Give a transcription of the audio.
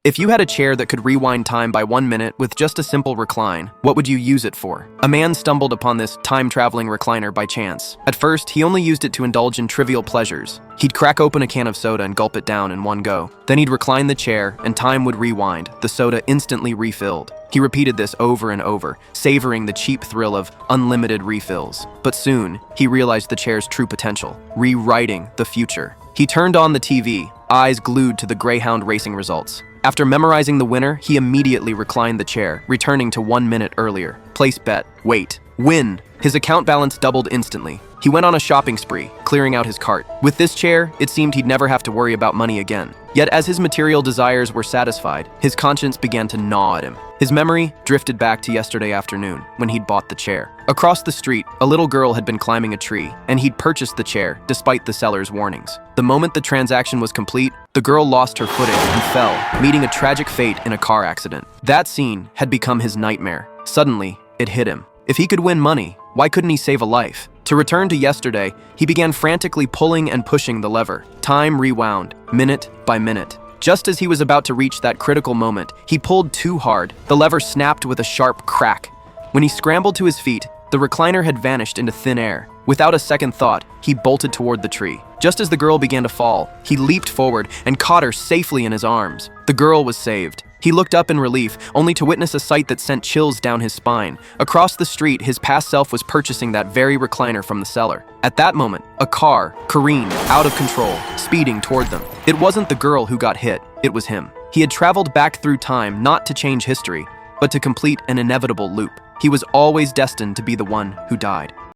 If you had a chair that could rewind time by 1 minute with just a simple recline, what would you use it for? A man stumbled upon this time-traveling recliner by chance. At first, he only used it to indulge in trivial pleasures. He'd crack open a can of soda and gulp it down in one go. Then he'd recline the chair, and time would rewind, the soda instantly refilled. He repeated this over and over, savoring the cheap thrill of unlimited refills. But soon, he realized the chair's true potential, rewriting the future. He turned on the TV, eyes glued to the Greyhound racing results. After memorizing the winner, he immediately reclined the chair, returning to 1 minute earlier. Place bet, wait, win. His account balance doubled instantly. He went on a shopping spree, clearing out his cart. With this chair, it seemed he'd never have to worry about money again. Yet as his material desires were satisfied, his conscience began to gnaw at him. His memory drifted back to yesterday afternoon, when he'd bought the chair. Across the street, a little girl had been climbing a tree, and he'd purchased the chair, despite the seller's warnings. The moment the transaction was complete, the girl lost her footing and fell, meeting a tragic fate in a car accident. That scene had become his nightmare. Suddenly, it hit him. If he could win money, why couldn't he save a life? To return to yesterday, he began frantically pulling and pushing the lever. Time rewound, minute by minute. Just as he was about to reach that critical moment, he pulled too hard. The lever snapped with a sharp crack. When he scrambled to his feet, the recliner had vanished into thin air. Without a second thought, he bolted toward the tree. Just as the girl began to fall, he leaped forward and caught her safely in his arms. The girl was saved. He looked up in relief, only to witness a sight that sent chills down his spine. Across the street, his past self was purchasing that very recliner from the seller. At that moment, a car careened out of control, speeding toward them. It wasn't the girl who got hit, it was him. He had traveled back through time not to change history, but to complete an inevitable loop. He was always destined to be the one who died.